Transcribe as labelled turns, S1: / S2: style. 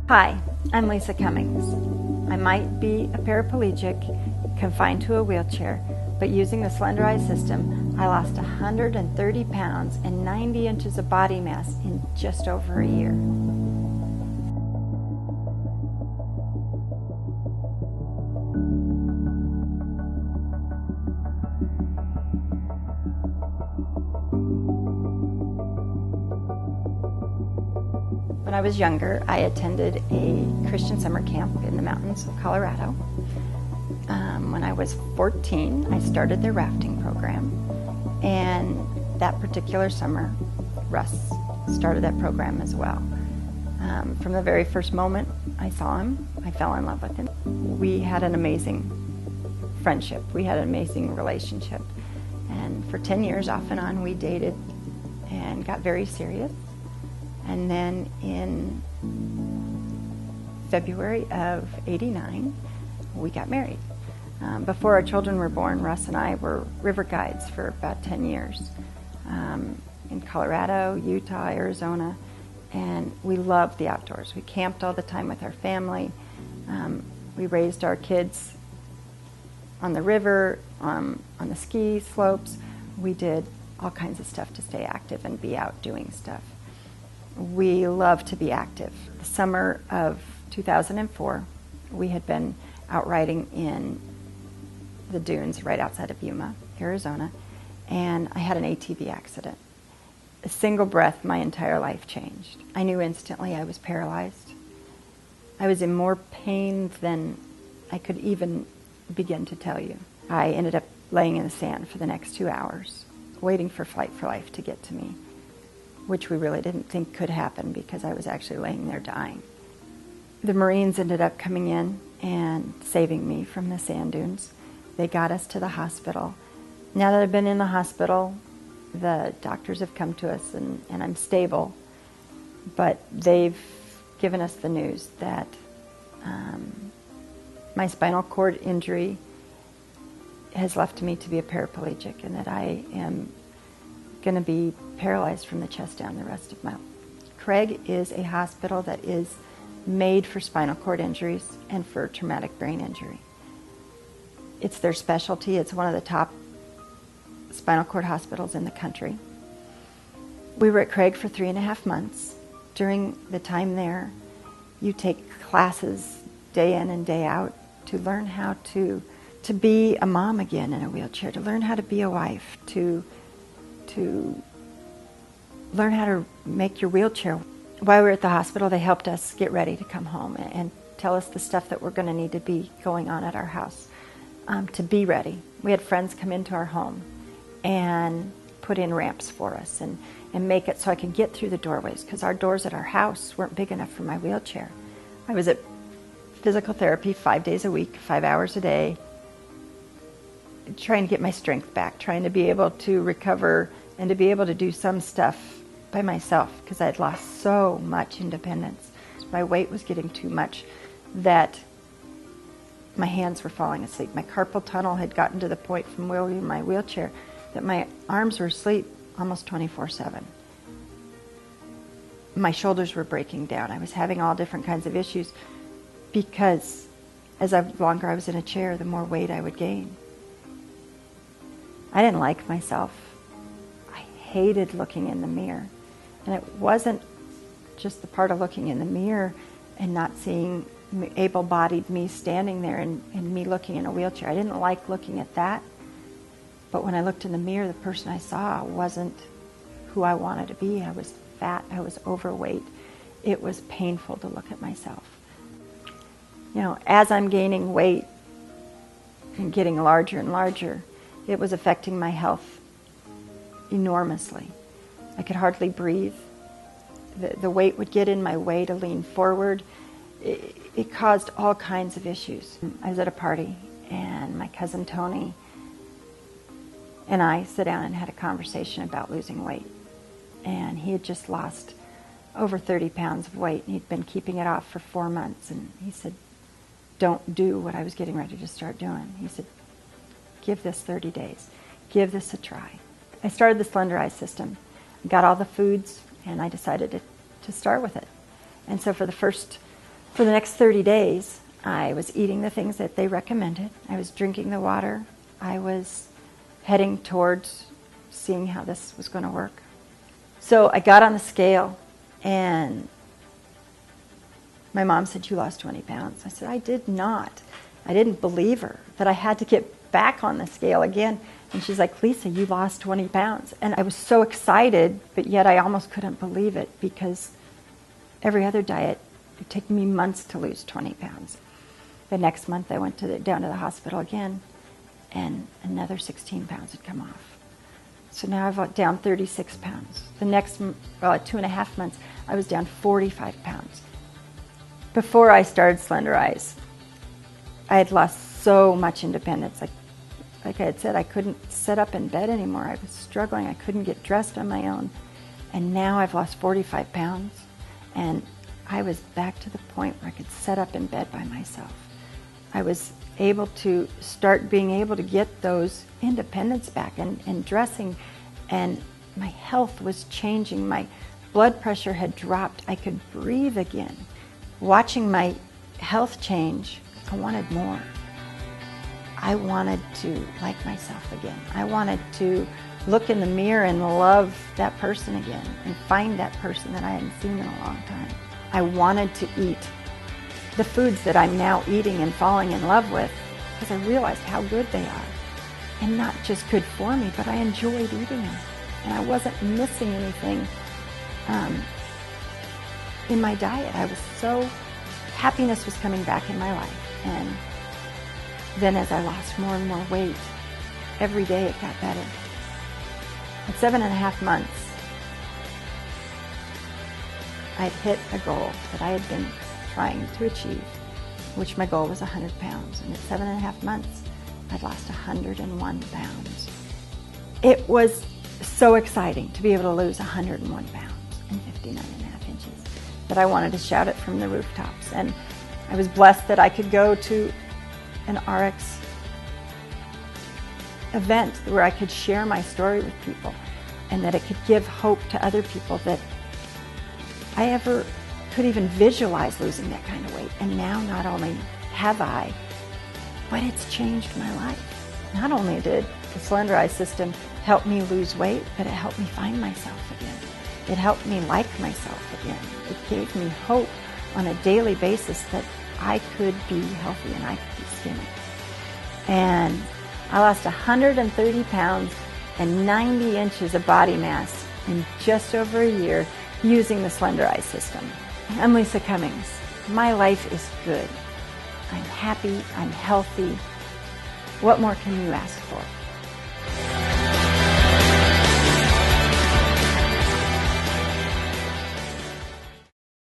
S1: Hi, I'm Lisa Cummings. I might be a paraplegic, confined to a wheelchair, but using the Slenderiiz system, I lost 130 pounds and 90 inches of body mass in just over a year. When I was younger, I attended a Christian summer camp in the mountains of Colorado. When I was 14, I started their rafting program, and that particular summer, Russ started that program as well. From the very first moment I saw him, I fell in love with him. We had an amazing friendship. We had an amazing relationship. And for 10 years, off and on, we dated and got very serious. And then in February of '89, we got married. Before our children were born, Russ and I were river guides for about 10 years in Colorado, Utah, Arizona, and we loved the outdoors. We camped all the time with our family. We raised our kids on the river, on the ski slopes. We did all kinds of stuff to stay active and be out doing stuff. We love to be active. The summer of 2004, we had been out riding in the dunes right outside of Yuma, Arizona, and I had an ATV accident. A single breath, my entire life changed. I knew instantly I was paralyzed. I was in more pain than I could even begin to tell you. I ended up laying in the sand for the next 2 hours, waiting for Flight for Life to get to me, which we really didn't think could happen because I was actually laying there dying. The Marines ended up coming in and saving me from the sand dunes. They got us to the hospital. Now that I've been in the hospital, the doctors have come to us and I'm stable, but they've given us the news that my spinal cord injury has left me to be a paraplegic and that I am going to be paralyzed from the chest down the rest of my life. Craig is a hospital that is made for spinal cord injuries and for traumatic brain injury. It's their specialty. It's one of the top spinal cord hospitals in the country. We were at Craig for 3.5 months. During the time there, you take classes day in and day out to learn how to be a mom again in a wheelchair, to learn how to be a wife, to learn how to make your wheelchair. While we were at the hospital, they helped us get ready to come home and tell us the stuff that we're going to need to be going on at our house to be ready. We had friends come into our home and put in ramps for us and make it so I could get through the doorways because our doors at our house weren't big enough for my wheelchair. I was at physical therapy 5 days a week, 5 hours a day, trying to get my strength back, trying to be able to recover and to be able to do some stuff by myself because I had lost so much independence. My weight was getting too much that my hands were falling asleep. My carpal tunnel had gotten to the point from wielding my wheelchair that my arms were asleep almost 24/7. My shoulders were breaking down. I was having all different kinds of issues because the longer I was in a chair, the more weight I would gain. I didn't like myself. I hated looking in the mirror. And it wasn't just the part of looking in the mirror and not seeing able-bodied me standing there and me looking in a wheelchair. I didn't like looking at that. But when I looked in the mirror, the person I saw wasn't who I wanted to be. I was fat. I was overweight. It was painful to look at myself. You know, as I'm gaining weight and getting larger and larger, it was affecting my health enormously. I could hardly breathe. The weight would get in my way to lean forward. It caused all kinds of issues. I was at a party and my cousin Tony and I sat down and had a conversation about losing weight. And he had just lost over 30 pounds of weight and he'd been keeping it off for 4 months. And he said, don't do what I was getting ready to start doing. He said, give this 30 days. Give this a try. I started the Slenderiiz system. Got all the foods and I decided to start with it. And so for the first For the next 30 days, I was eating the things that they recommended. I was drinking the water. I was heading towards seeing how this was going to work. So I got on the scale, and my mom said, "You lost 20 pounds." I said, "I did not." I didn't believe her, that I had to get back on the scale again. And she's like, "Lisa, you lost 20 pounds. And I was so excited, but yet I almost couldn't believe it, because every other diet, it took me months to lose 20 pounds. The next month I went down to the hospital again, and another 16 pounds had come off. So now I've down 36 pounds. The next 2.5 months, I was down 45 pounds. Before I started Slenderiiz, I had lost so much independence. Like I had said, I couldn't sit up in bed anymore. I was struggling. I couldn't get dressed on my own. And now I've lost 45 pounds, and I was back to the point where I could sit up in bed by myself. I was able to start being able to get those independence back and dressing, and my health was changing. My blood pressure had dropped. I could breathe again. Watching my health change, I wanted more. I wanted to like myself again. I wanted to look in the mirror and love that person again and find that person that I hadn't seen in a long time. I wanted to eat the foods that I'm now eating and falling in love with, because I realized how good they are. And not just good for me, but I enjoyed eating them. And I wasn't missing anything in my diet. I was so, happiness was coming back in my life. And then as I lost more and more weight, every day it got better. At 7.5 months, I'd hit a goal that I had been trying to achieve, which my goal was 100 pounds. And at 7.5 months, I'd lost 101 pounds. It was so exciting to be able to lose 101 pounds and 59.5 inches that I wanted to shout it from the rooftops. And I was blessed that I could go to an Ariix event where I could share my story with people, and that it could give hope to other people that I ever could even visualize losing that kind of weight. And now not only have I, but it's changed my life. Not only did the Slenderiiz system help me lose weight, but it helped me find myself again. It helped me like myself again. It gave me hope on a daily basis that I could be healthy and I could be skinny. And I lost 130 pounds and 90 inches of body mass in just over a year using the Slenderiiz system. I'm Lisa Cummings. My life is good. I'm happy, I'm healthy. What more can you ask for?